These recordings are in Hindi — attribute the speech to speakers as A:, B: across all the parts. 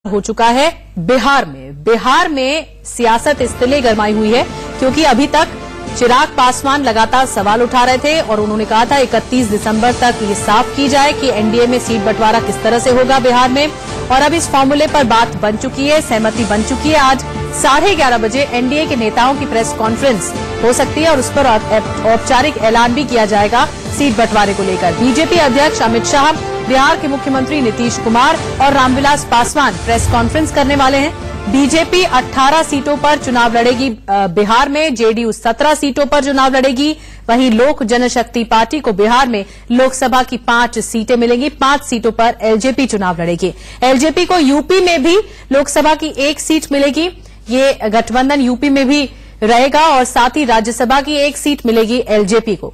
A: हो चुका है बिहार में सियासत इसलिए गरमाई हुई है क्योंकि अभी तक चिराग पासवान लगातार सवाल उठा रहे थे और उन्होंने कहा था 31 दिसंबर तक ये साफ की जाए कि एनडीए में सीट बंटवारा किस तरह से होगा बिहार में। और अब इस फॉर्मूले पर बात बन चुकी है, सहमति बन चुकी है। आज 11:30 बजे एनडीए के नेताओं की प्रेस कॉन्फ्रेंस हो सकती है और उस पर औपचारिक ऐलान भी किया जाएगा सीट बंटवारे को लेकर। बीजेपी अध्यक्ष अमित शाह, बिहार के मुख्यमंत्री नीतीश कुमार और रामविलास पासवान प्रेस कॉन्फ्रेंस करने वाले हैं। बीजेपी 18 सीटों पर चुनाव लड़ेगी बिहार में, जेडीयू 17 सीटों पर चुनाव लड़ेगी। वहीं लोक जनशक्ति पार्टी को बिहार में लोकसभा की 5 सीटें मिलेंगी, 5 सीटों पर एलजेपी चुनाव लड़ेगी। एलजेपी को यूपी में भी लोकसभा की 1 सीट मिलेगी, ये गठबंधन यूपी में भी रहेगा और साथ ही राज्यसभा की 1 सीट मिलेगी एलजेपी को।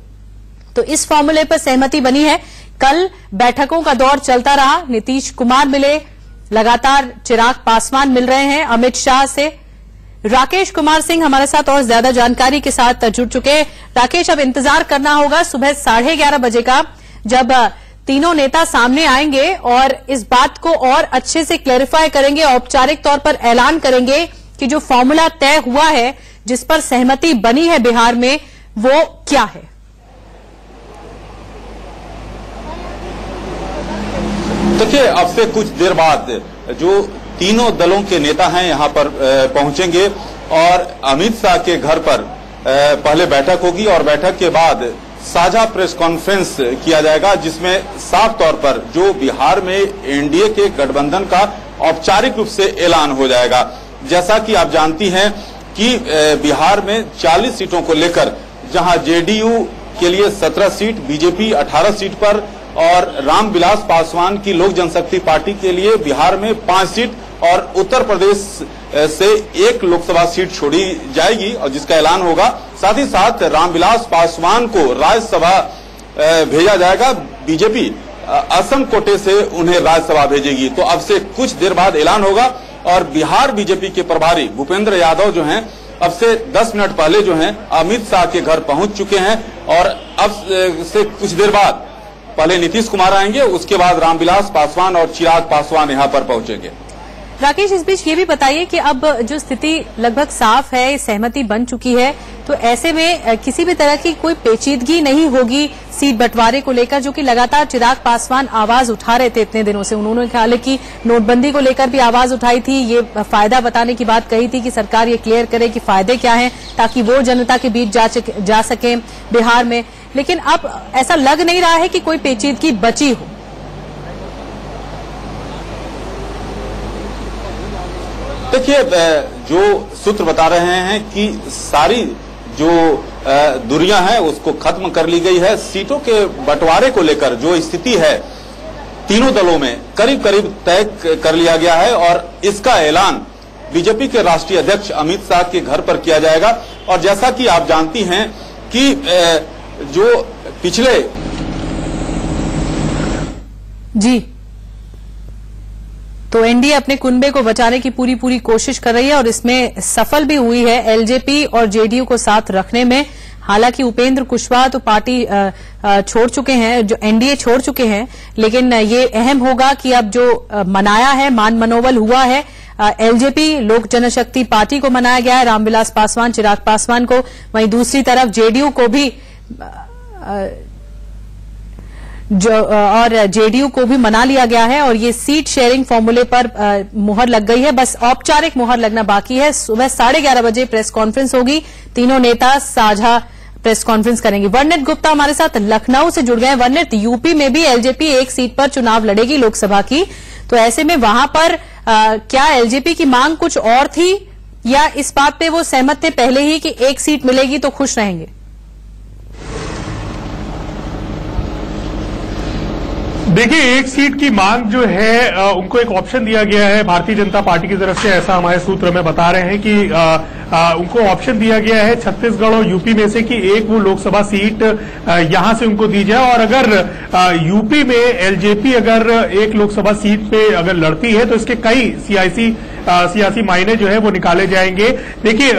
A: तो इस फॉर्मूले पर सहमति बनी है। कल बैठकों का दौर चलता रहा, नीतीश कुमार मिले, लगातार चिराग पासवान मिल रहे हैं अमित शाह से। राकेश कुमार सिंह हमारे साथ और ज्यादा जानकारी के साथ जुड़ चुके हैं। राकेश, अब इंतजार करना होगा सुबह 11:30 बजे का, जब तीनों नेता सामने आएंगे और इस बात को और अच्छे से क्लैरिफाई करेंगे, औपचारिक तौर पर ऐलान करेंगे कि जो फॉर्मूला तय हुआ है, जिस पर सहमति बनी है बिहार में, वो क्या है।
B: देखिए, अब से कुछ देर बाद जो तीनों दलों के नेता हैं यहां पर पहुंचेंगे और अमित शाह के घर पर पहले बैठक होगी और बैठक के बाद साझा प्रेस कॉन्फ्रेंस किया जाएगा, जिसमें साफ तौर पर जो बिहार में एनडीए के गठबंधन का औपचारिक रूप से ऐलान हो जाएगा। जैसा कि आप जानती हैं कि बिहार में 40 सीटों को लेकर, जहां जेडीयू के लिए 17 सीट, बीजेपी 18 सीट पर और रामविलास पासवान की लोक जनशक्ति पार्टी के लिए बिहार में 5 सीट और उत्तर प्रदेश से 1 लोकसभा सीट छोड़ी जाएगी और जिसका ऐलान होगा। साथ ही साथ रामविलास पासवान को राज्यसभा भेजा जाएगा। बीजेपी असम कोटे से उन्हें राज्यसभा भेजेगी। तो अब से कुछ देर बाद ऐलान होगा और बिहार बीजेपी के प्रभारी भूपेंद्र यादव जो हैं, अब से 10 मिनट पहले जो हैं अमित शाह के घर पहुंच चुके हैं और अब से कुछ देर बाद पहले नीतीश कुमार आएंगे, उसके बाद रामविलास पासवान और चिराग पासवान यहां पर पहुंचेंगे।
A: राकेश, इस बीच ये भी बताइए कि अब जो स्थिति लगभग साफ है, सहमति बन चुकी है, तो ऐसे में किसी भी तरह की कोई पेचीदगी नहीं होगी सीट बंटवारे को लेकर, जो कि लगातार चिराग पासवान आवाज उठा रहे थे इतने दिनों से। उन्होंने हालांकि नोटबंदी को लेकर भी आवाज उठाई थी, ये फायदा बताने की बात कही थी कि सरकार ये क्लियर करे कि फायदे क्या हैं ताकि वो जनता के बीच जा सके बिहार में। लेकिन अब ऐसा लग नहीं रहा है कि कोई पेचीदगी बची हो।
B: देखिए, जो सूत्र बता रहे हैं कि सारी जो दूरियां हैं उसको खत्म कर ली गई है। सीटों के बंटवारे को लेकर जो स्थिति है तीनों दलों में करीब करीब तय कर लिया गया है और इसका ऐलान बीजेपी के राष्ट्रीय अध्यक्ष अमित शाह के घर पर किया जाएगा। और जैसा कि आप जानती हैं कि जो पिछले
A: जी, तो एनडीए अपने कुनबे को बचाने की पूरी कोशिश कर रही है और इसमें सफल भी हुई है एलजेपी और जेडीयू को साथ रखने में। हालांकि उपेंद्र कुशवाहा तो पार्टी छोड़ चुके हैं, जो एनडीए छोड़ चुके हैं, लेकिन ये अहम होगा कि अब जो मनाया है, मान मनोबल हुआ है, एलजेपी लोक जनशक्ति पार्टी को मनाया गया है, रामविलास पासवान, चिराग पासवान को। वहीं दूसरी तरफ जेडीयू को भी और जेडीयू को भी मना लिया गया है और ये सीट शेयरिंग फॉर्मूले पर मुहर लग गई है। बस औपचारिक मुहर लगना बाकी है। सुबह 11:30 बजे प्रेस कॉन्फ्रेंस होगी, तीनों नेता साझा प्रेस कॉन्फ्रेंस करेंगे। वर्णित गुप्ता हमारे साथ लखनऊ से जुड़ गए हैं। वर्णित, यूपी में भी एलजेपी 1 सीट पर चुनाव लड़ेगी लोकसभा की, तो ऐसे में वहां पर क्या एलजेपी की मांग कुछ और थी या इस बात पे वो सहमत थे पहले ही कि 1 सीट मिलेगी तो खुश रहेंगे?
C: देखिए, 1 सीट की मांग जो है उनको एक ऑप्शन दिया गया है भारतीय जनता पार्टी की तरफ से, ऐसा हमारे सूत्र में बता रहे हैं कि उनको ऑप्शन दिया गया है छत्तीसगढ़ और यूपी में से कि एक वो लोकसभा सीट यहां से उनको दी जाए और अगर यूपी में एलजेपी अगर एक लोकसभा सीट पे अगर लड़ती है तो इसके कई सियासी मायने जो है वो निकाले जाएंगे। देखिए,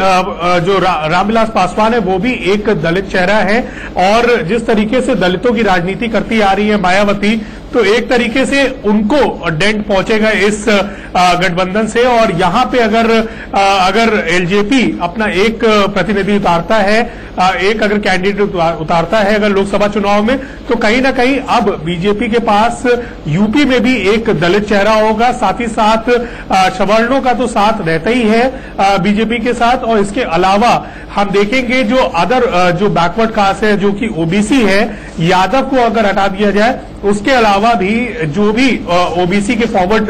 C: जो रामविलास पासवान है वो भी एक दलित चेहरा है और जिस तरीके से दलितों की राजनीति करती आ रही है मायावती, तो एक तरीके से उनको डेंट पहुंचेगा इस गठबंधन से। और यहां पे अगर एलजेपी अपना एक प्रतिनिधि उतारता है, एक अगर कैंडिडेट उतारता है अगर लोकसभा चुनाव में, तो कहीं ना कहीं अब बीजेपी के पास यूपी में भी एक दलित चेहरा होगा। साथ ही साथ सवर्णों का तो साथ रहता ही है बीजेपी के साथ। और इसके अलावा हम देखेंगे जो बैकवर्ड कास्ट है, जो कि ओबीसी है, यादव को अगर हटा दिया जाए, उसके अलावा भी जो भी ओबीसी के फॉरवर्ड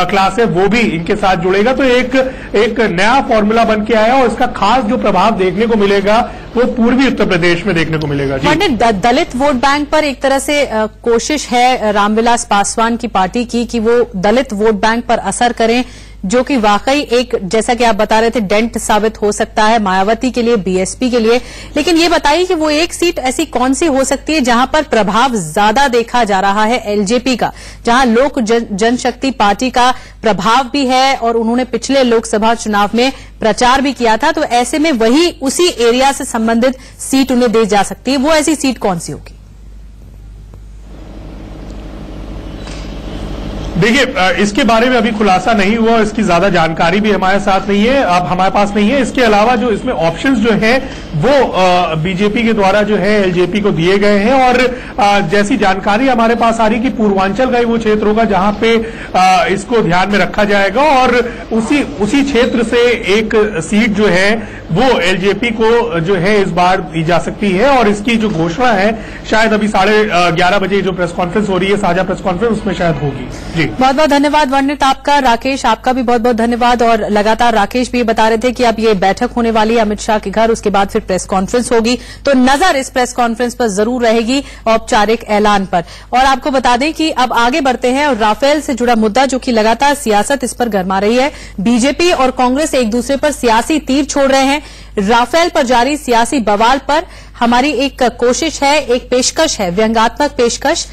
C: क्लास है वो भी इनके साथ जुड़ेगा। तो एक नया फॉर्मूला बन के आया और इसका खास जो प्रभाव देखने को मिलेगा वो पूर्वी उत्तर प्रदेश में देखने को मिलेगा।
A: पंडित, दलित वोट बैंक पर एक तरह से कोशिश है रामविलास पासवान की पार्टी की कि वो दलित वोट बैंक पर असर करें, जो कि वाकई एक, जैसा कि आप बता रहे थे, डेंट साबित हो सकता है मायावती के लिए, बीएसपी के लिए। लेकिन ये बताइए कि वो एक सीट ऐसी कौन सी हो सकती है जहां पर प्रभाव ज्यादा देखा जा रहा है एलजेपी का, जहां लोक जनशक्ति पार्टी का प्रभाव भी है और उन्होंने पिछले लोकसभा चुनाव में प्रचार भी किया था। तो ऐसे में वही उसी एरिया से संबंधित सीट उन्हें दी जा सकती है, वो ऐसी सीट कौन सी होगी?
C: देखिए, इसके बारे में अभी खुलासा नहीं हुआ, इसकी ज्यादा जानकारी भी हमारे साथ नहीं है, अब हमारे पास नहीं है। इसके अलावा जो इसमें ऑप्शंस जो है वो बीजेपी के द्वारा जो है एलजेपी को दिए गए हैं। और जैसी जानकारी हमारे पास आ रही कि पूर्वांचल का ही वो क्षेत्र होगा जहां पे इसको ध्यान में रखा जाएगा और उसी क्षेत्र से एक सीट जो है वो एलजेपी को जो है इस बार दी जा सकती है। और इसकी जो घोषणा है शायद अभी 11:30 बजे जो प्रेस कॉन्फ्रेंस हो रही है, साझा प्रेस कॉन्फ्रेंस, उसमें शायद होगी। जी,
A: बहुत बहुत धन्यवाद वर्णित आपका। राकेश, आपका भी बहुत बहुत धन्यवाद। और लगातार राकेश भी बता रहे थे कि अब ये बैठक होने वाली है अमित शाह के घर, उसके बाद फिर प्रेस कॉन्फ्रेंस होगी, तो नजर इस प्रेस कॉन्फ्रेंस पर जरूर रहेगी, औपचारिक ऐलान पर। और आपको बता दें कि अब आगे बढ़ते हैं और राफेल से जुड़ा मुद्दा, जो कि लगातार सियासत इस पर गरमा रही है। बीजेपी और कांग्रेस एक दूसरे पर सियासी तीर छोड़ रहे हैं। राफेल पर जारी सियासी बवाल पर हमारी एक कोशिश है, एक पेशकश है, व्यंग्यात्मक पेशकश।